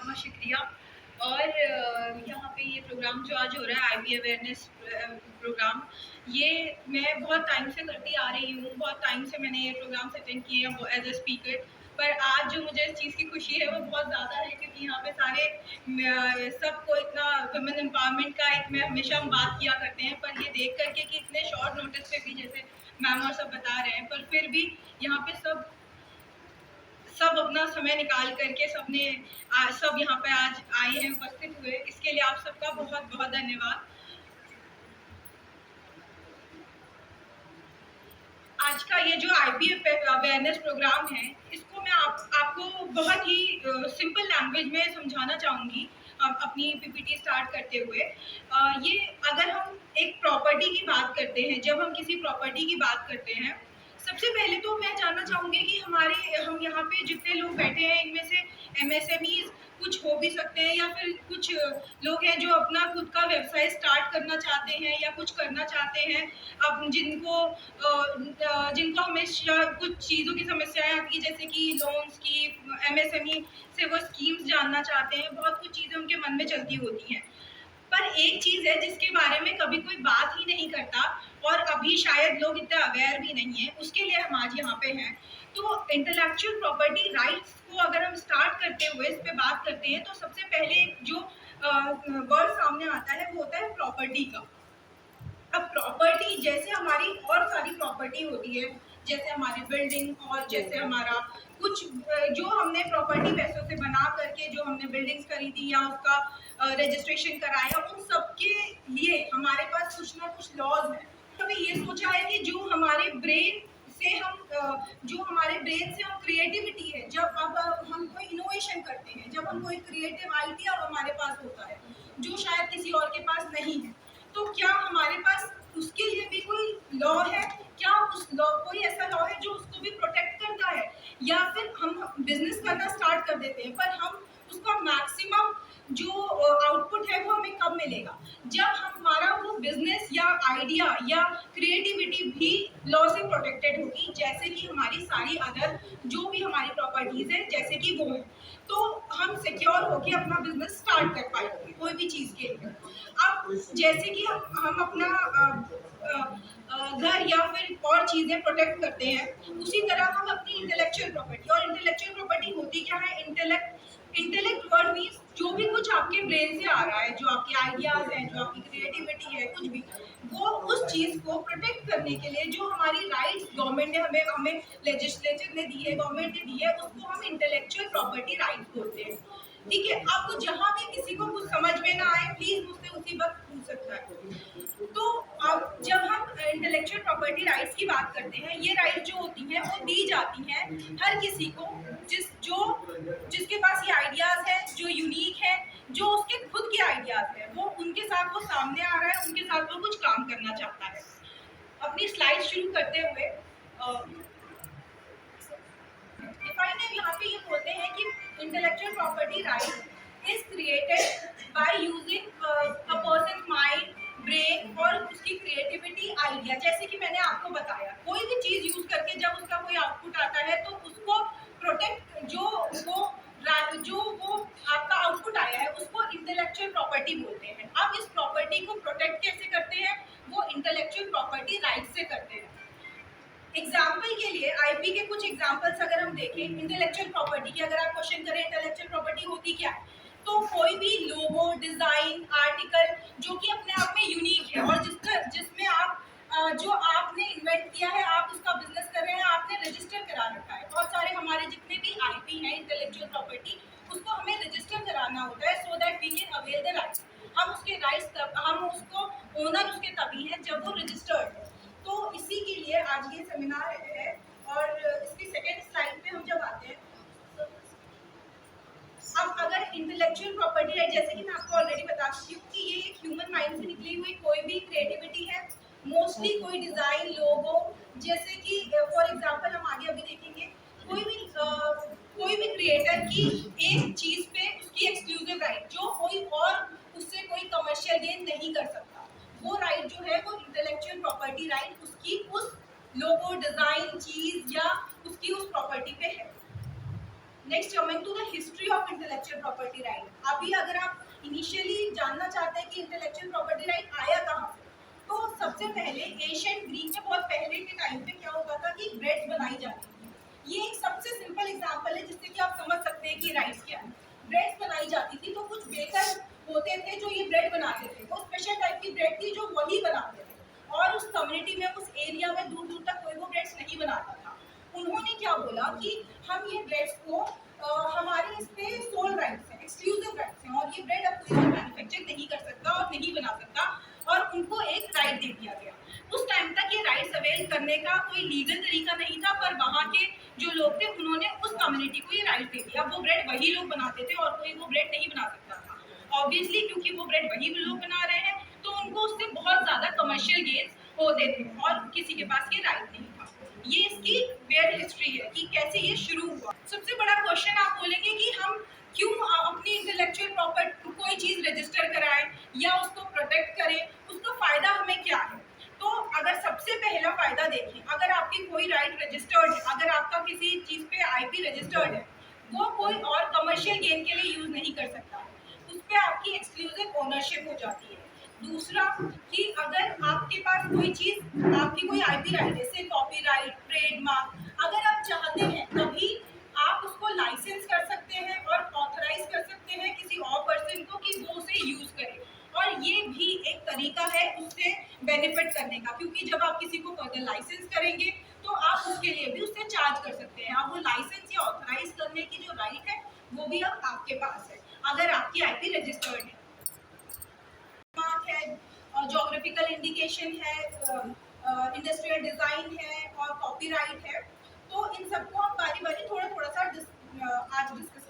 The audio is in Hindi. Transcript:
बहुत शुक्रिया। और यहाँ पे ये प्रोग्राम जो आज हो रहा है आईबी अवेयरनेस प्रोग्राम, ये मैं बहुत टाइम से करती आ रही हूँ। बहुत टाइम से मैंने ये प्रोग्राम्स अटेंड किए हैं एज अ स्पीकर। पर आज जो मुझे इस चीज़ की खुशी है वो बहुत ज़्यादा है, क्योंकि यहाँ पे सारे सबको इतना वुमेन एम्पावरमेंट का एक में हमेशा हम बात किया करते हैं, पर ये देख करके कि इतने शॉर्ट नोटिस पे भी, जैसे मैम और सब बता रहे हैं, पर फिर भी यहाँ पे सब अपना समय निकाल करके सब यहाँ पे आज आए हैं, उपस्थित हुए। इसके लिए आप सबका बहुत बहुत धन्यवाद। आज का ये जो आईबी अवेयरनेस प्रोग्राम है, इसको मैं आपको बहुत ही सिंपल लैंग्वेज में समझाना चाहूँगी अपनी पीपीटी स्टार्ट करते हुए। ये अगर हम एक प्रॉपर्टी की बात करते हैं, जब हम किसी प्रॉपर्टी की बात करते हैं, सबसे पहले तो मैं जानना चाहूँगी कि हम यहाँ पे जितने लोग बैठे हैं, इनमें से एमएसएमईज कुछ हो भी सकते हैं, या फिर कुछ लोग हैं जो अपना खुद का व्यवसाय स्टार्ट करना चाहते हैं या कुछ करना चाहते हैं। अब जिनको हमेशा कुछ चीज़ों की समस्याएं आती है, जैसे कि लोन्स की, एमएसएमई से वो स्कीम्स जानना चाहते हैं, बहुत कुछ चीज़ें उनके मन में चलती होती हैं। पर एक चीज़ है जिसके बारे में कभी कोई बात ही नहीं करता, और अभी शायद लोग इतने अवेयर भी नहीं है, उसके लिए हम आज यहाँ पे हैं। तो इंटेलेक्चुअल प्रॉपर्टी राइट्स को अगर हम स्टार्ट करते हुए इस पे बात करते हैं, तो सबसे पहले जो वर्ड सामने आता है वो होता है प्रॉपर्टी का। अब प्रॉपर्टी जैसे हमारी और सारी प्रॉपर्टी होती है, जैसे हमारी बिल्डिंग और जैसे हमारा कुछ जो हमने प्रॉपर्टी पैसों से बना करके जो हमने बिल्डिंग्स खरीदी या उसका रजिस्ट्रेशन कराया, उन सबके लिए हमारे पास कुछ ना कुछ लॉज है। कभी ये सोचा है कि जो हमारे ब्रेन से हम क्रिएटिविटी है, जब अब हम कोई इनोवेशन करते हैं, जब हम कोई क्रिएटिव आइडिया हमारे पास होता है जो शायद किसी और के पास नहीं है, तो क्या हमारे पास उसके लिए भी कोई लॉ है? क्या उस लॉ कोई ऐसा लॉ है जो उसको भी प्रोटेक्ट करता है? या फिर हम बिजनेस करना स्टार्ट कर देते हैं, पर हम उसका मैक्सिमम जो आउटपुट है वो हमें कब मिलेगा? जब हमारा वो बिजनेस या आइडिया या क्रिएटिविटी भी लॉ से प्रोटेक्टेड होगी, जैसे कि हमारी सारी अदर जो भी हमारी प्रॉपर्टीज है, जैसे कि वो है, तो हम सिक्योर होकर अपना बिजनेस स्टार्ट कर पाएंगे कोई भी चीज़ के लिए। अब जैसे कि हम अपना घर या फिर और चीज़ें प्रोटेक्ट करते हैं, उसी तरह हम अपनी इंटेलेक्चुअल प्रॉपर्टी, और इंटेलेक्चुअल प्रॉपर्टी होती क्या है? इंटेलेक्ट वर्ड मीन्स जो भी कुछ आपके ब्रेन से आ रहा है, जो आपके आइडियाज हैं, जो आपकी क्रिएटिविटी है, कुछ भी, वो उस चीज़ को प्रोटेक्ट करने के लिए जो हमारी राइट्स गवर्नमेंट ने हमें लेजिस्लेचर ने दी है, गवर्नमेंट ने दी है, उसको हम इंटेलेक्चुअल प्रॉपर्टी राइट्स बोलते हैं। ठीक है, आपको जहाँ भी किसी को कुछ समझ में ना आए, प्लीज मुझसे उसी वक्त पूछ सकता है। तो अब जब हम इंटेलेक्चुअल प्रॉपर्टी राइट्स की बात करते हैं, ये राइट जो होती हैं वो दी जाती हैं हर किसी को जिसके पास ये आइडियाज है, जो यूनिक है, जो उसके खुद के आइडियाज है, वो उनके साथ वो सामने आ रहा है, उनके साथ वो कुछ काम करना चाहता है। अपनी स्लाइड शुरू करते हुए डिफाइनर यहाँ पे ये बोलते हैं कि intellectual property right is created by using a person mind, brain और उसकी क्रिएटिविटी, आइडिया। जैसे कि मैंने आपको बताया, कोई भी चीज यूज करके जब उसका कोई आउटपुट आता है, तो उसको प्रोटेक्ट जो वो आपका आउटपुट आया है, उसको इंटेलेक्चुअल प्रॉपर्टी बोलते हैं। अब इस प्रॉपर्टी को प्रोटेक्ट कैसे करते हैं? वो इंटेलेक्चुअल प्रॉपर्टी राइट से करते हैं। एग्जाम्पल के लिए आईपी के कुछ एग्जाम्पल्स अगर हम देखें इंटेलेक्चुअल प्रॉपर्टी की, अगर आप क्वेश्चन करें इंटेलेक्चुअल प्रॉपर्टी होती क्या है, तो कोई भी लोगो, डिजाइन, आर्टिकल जो कि अपने आप में यूनिक है, और जिसमें आप जो आपने इन्वेंट किया है, आप उसका बिजनेस कर रहे हैं, आपने रजिस्टर करा रखा है। बहुत सारे हमारे जितने भी आईपी है इंटेलेक्चुअल प्रॉपर्टी, उसको हमें रजिस्टर कराना होता है, so that we can avail the rights. हम उसको ओनर उसके तभी हैं जब वो रजिस्टर्ड है। तो इसी के लिए आज ये सेमिनार है। और इसकी सेकेंड स्लाइड पे हम जब आते हैं, अब अगर इंटेलेक्चुअल प्रॉपर्टी राइट, जैसे कि मैं आपको ऑलरेडी बता चुकी हूँ कि ये एक ह्यूमन माइंड से निकली हुई कोई भी क्रिएटिविटी है, मोस्टली कोई डिजाइन, लोगो, जैसे कि फॉर एग्जांपल हम आगे अभी देखेंगे, कोई भी क्रिएटर की एक चीज पे उसकी एक्सक्लूसिव राइट, जो कोई और उससे कोई कमर्शियल गेन नहीं कर सकता, वो राइट जो है वो इंटेलेक्चुअल प्रॉपर्टी राइट उसकी उस लोगो, डिजाइन, चीज या उसकी उस प्रॉपर्टी पे है। Next coming to the history of intellectual property right. अभी अगर आप इनिशियली जानना चाहते हैं कि इंटेलेक्चुअल प्रॉपर्टी राइट आया कहाँ से, तो सबसे पहले एशियन ग्रीक में बहुत पहले के टाइम पे क्या होता था कि ब्रेड्स बनाई जाती थी. ये एक सबसे सिंपल एग्जांपल है जिससे कि आप समझ सकते हैं कि राइट्स क्या है. ब्रेड्स बनाई जाती थी तो कुछ बेकर होते थे जो ये ब्रेड बनाते थे. वो स्पेशल टाइप की ब्रेड थी जो वही बनाते थे, और उस कम्युनिटी में उस एरिया में दूर दूर तक कोई वो ब्रेड्स नहीं बनाता था. उन्होंने क्या बोला कि हम ये ब्रेड्स को हमारे इस पे सोल राइट्स हैं, एक्सक्लूसिव राइट्स हैं, और ये ब्रेड अब कोई मैन्युफैक्चर नहीं कर सकता और नहीं बना सकता, और उनको एक राइट दे दिया गया. उस टाइम तक ये राइट्स अवेल करने का कोई लीगल तरीका नहीं था, पर वहाँ के जो लोग थे उन्होंने उस कम्युनिटी को ये राइट दे दिया. वो ब्रेड वही लोग बनाते थे और कोई वो ब्रेड नहीं बना सकता था. ऑब्वियसली क्योंकि वो ब्रेड वही लोग बना रहे हैं तो उनको उससे बहुत ज़्यादा कमर्शियल गेन्स होते थे और किसी के पास ये राइट नहीं था. ये इसकी वेयर हिस्ट्री है कि कैसे ये शुरू हुआ. सबसे बड़ा क्वेश्चन आप बोलेंगे कि हम क्यों अपनी इंटेलेक्चुअल प्रॉपर्टी कोई चीज़ रजिस्टर कराएं या उसको प्रोटेक्ट करें, उसका फ़ायदा हमें क्या है. तो अगर सबसे पहला फ़ायदा देखें, अगर आपकी कोई राइट रजिस्टर्ड है, अगर आपका किसी चीज़ पे आईपी रजिस्टर्ड है, वो कोई और कमर्शियल गेन के लिए यूज़ नहीं कर सकता है, उस पर आपकी एक्सक्लूसिव ओनरशिप हो जाती है. दूसरा कि अगर आपके पास कोई चीज़, आपकी कोई आईपी राइट जैसे कॉपीराइट, ट्रेडमार्क, अगर आप चाहते हैं तभी आप उसको लाइसेंस कर सकते हैं और ऑथराइज कर सकते हैं किसी और पर्सन को कि वो उसे यूज़ करे. और ये भी एक तरीका है उससे बेनिफिट करने का, क्योंकि जब आप किसी को फर्दर लाइसेंस करेंगे तो आप उसके लिए भी उससे चार्ज कर सकते हैं. आप वो लाइसेंस या ऑथराइज करने की जो राइट है वो भी अब आपके पास है अगर आपकी आईपी रजिस्टर्ड है. मार्क है, जोग्राफिकल इंडिकेशन है, इंडस्ट्रियल डिज़ाइन है और कॉपीराइट है. तो इन सबको हम बारी बारी थोड़ा थोड़ा सा आज डिस्कस